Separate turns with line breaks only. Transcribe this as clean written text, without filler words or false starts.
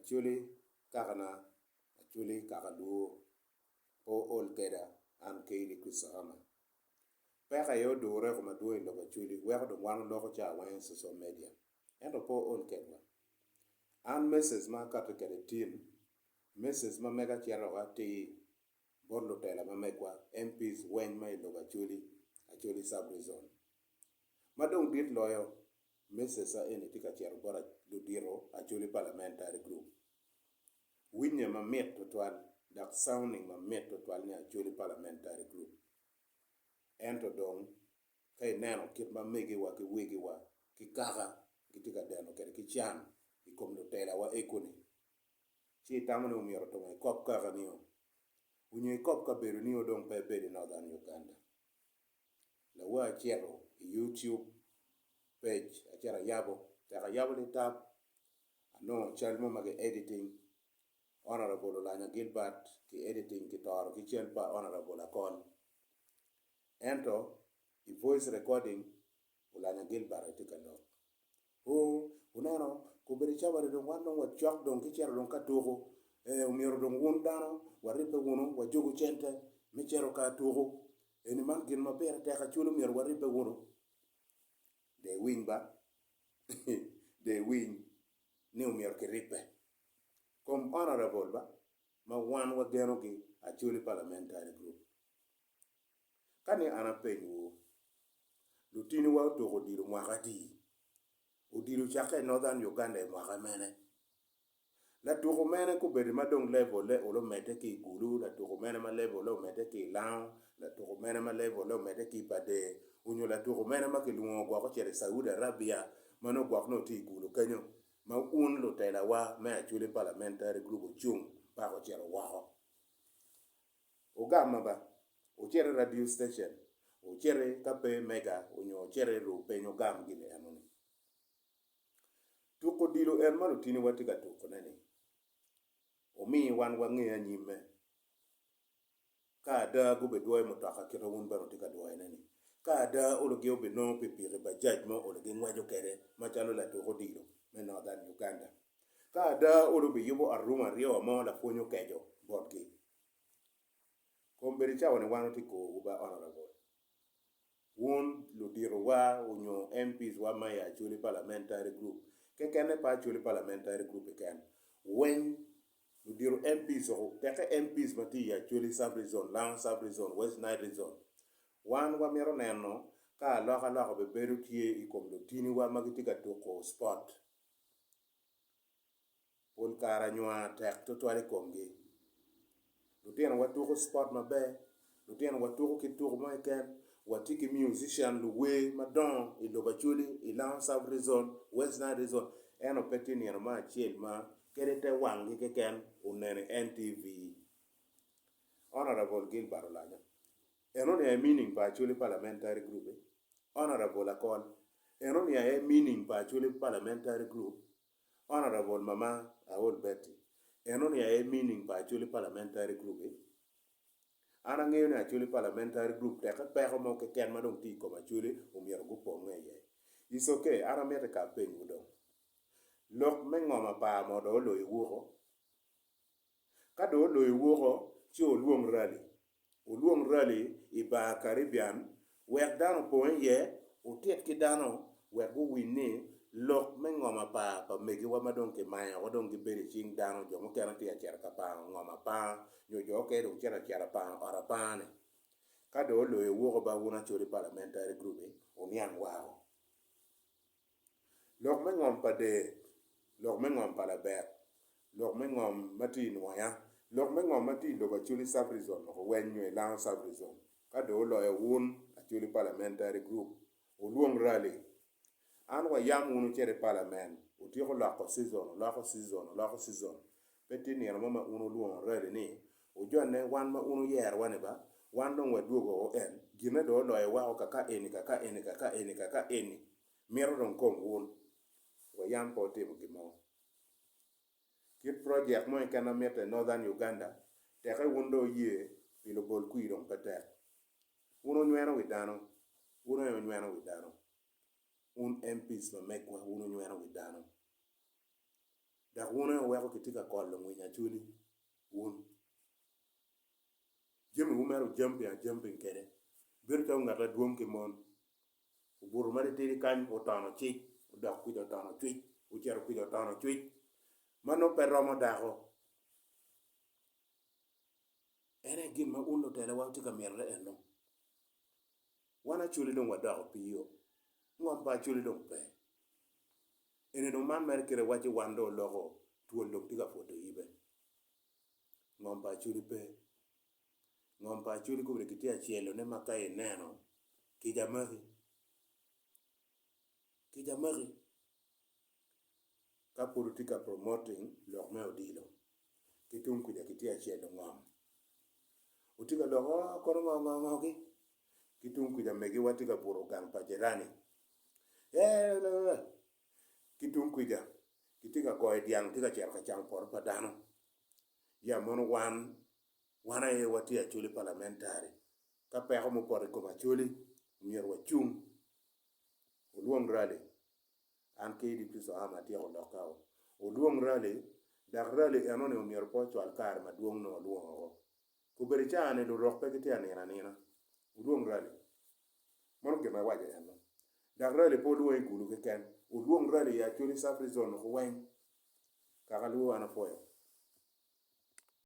acholi kakana acholi kakaduo po ol keda an KRISTO peka yo dure kuma duo in loka acholi weko do wano loko cha wen social media ento po ol kedwa an message ma kato kede team message ma mega chero ga ti borlo tela ma megwa MPs wen ma iloka acholi sub-region madong dit loyo message sa eni tika chero bora ludiro acholi parliamentary group winye ma met to twal dak sounding ma met to twal ni acholi parliamentary group ento dong kay neno kit ma megi wa ki wigi wa ki kaka kitika deno kede ki chan i kom do tela wa ekoni chi tamane umiero to ngai kop kaka niyo unye kop ka beru niyo dong pe bedi Northern Uganda la wa chero YouTube page achera yabo taka yabo ni tap no chalmo mage editing honorable Lanya Gilbert ki editing ki toro ki chelpa honorable Akon ento i voice recording Lanya Gilbert tika no unano kubiri chabari dong wano wa chok dong ki chero dong katuko umiero dong wun dano waripe wuno wa jogo chente mi chero katuko eni man gin ma pera teka chulo miero waripe wuno they win ba they win ni umiero ki ripe kom honorable ba ma wan wa geno ki acholi parliamentary group kani ana penyu lutini wa toko diru mwakati udiru chake Northern Uganda mwaka mene la toko mene kubedi madong level le ulo mete ki gulu la toko mene ma level le mete ki lao la toko mene ma level le mete ki bade unyo la toko mene ma ki lungo kwa ko chere Saudi Arabia mano kwa no ti gulu kanyo ma un lo tela wa me acholi parliamentary group chung pa ko chere wa o gama ba o chere radio station o chere kape mega unyo chere ro penyo gam gine anoni tuko dilo en malo tini watika tuko nani omi wan wange anyime ka da gube doy mutaka kiro wun baro tika doy nani ka da ologi obe no pipire ba judge mo ologi ngwajo kere machalo la tuko dilo me Northern Uganda ka da olobi yubo aruma rio mo la fonyo kejo bodgi komberi chawane wano tiko uba honorable wun ludiro wa unyo MPs wa maya acholi parliamentary group kekene pa acholi parliamentary group ken when ludiro MPs o teke MPs mati acholi sub-region Lang sub-region West Nile region wan wa mero neno ka loka be beru tie i kom lutini wa magitika toko sport pol kara nywa tek to twale komgi lutino wa toko sport mabe lutino wa toko ki toko ma ken watiki musician luwe madon i lobachuli i Lang sub-region West Nile region eno petini eno ma chiel ma kerete wangi keken unene NTV honorable Gilbert Olanya eno ni meaning pa acholi parliamentary group honorable Akon eno ni meaning pa acholi parliamentary group honorable Mama Aol Betty eno ni meaning pa acholi parliamentary group ana ng'eyo ni acholi parliamentary group teka peko mo keken madong ti kom acholi umiero gupo ng'eye is okay ana miete ka penyu dong lok meng'oma pa modo olo iwuoko kado olo iwuoko chi oluong rally iba Caribbean wek dano poen ye utiet ki dano wek go winni lok meng'oma pa megi wa madong ki maya wadong gi beri ching dano jo mokena ti acher ka pa ng'oma pa jo ke dong chera pa ora pa ne kado olo iwuoko ba wuna choli parliamentary group uniang wao lok meng'om pa de lok meng'om pa la ber lok meng'om mati nwaya lok meng'om mati loka choli sub-region ko wenyo Lang sub-region kado olo wun acholi parliamentary group oluong rally an wa yam unu chere parliament utieko loko season peti ni mama unu luong rally ni ujone wan ma unu yer wane ba wan dong waduogo en gine do lo wa kaka eni miro dong kom wun wa yam po timo gimo kit project mo kana mete Northern Uganda teke wundo ye pilo bol kuirong pete uno nyweno widano un MPs ma mekwa uno nyweno widano dak wune weko kitika kolo mwinya chuli wun jemi umero jumping kede bir to ngata duom ke mon uburu mari tiri kan otono chi udak ku otono chi uchero ku otono chi mano peromo dako ene gin ma uno tele wa tika merle eno wana chuli dong wadako piyo ngom pa chuli dong pe ene no man mer kere wachi wando logo tuol dong tika foto ibe ngom pa chuli pe ngom pa chuli kubre kitia chielo ne makai neno kijamari ka politika promoting lok me odilo kitung kuja kitia chielo ngom utika logo kono ngogi kitung kuja megi watika buru gang pa jirani kitung kuja kitika koy diang tika cher ka chang por padano ya mon wana e watia chuli parlamentary ka peko mo por ko ma chuli mier wa chung uluong rale an ke di piso ama tia olokao uluong rale dak rale eno ne mier po chwal kar maduong no luongo ku beri chane do rok pe kitia nina uluong rale mon ke ma waje eno dak rale po luong gulu ke ken uluong rale ya chuli safri zone ko wen kaka luo ana foyo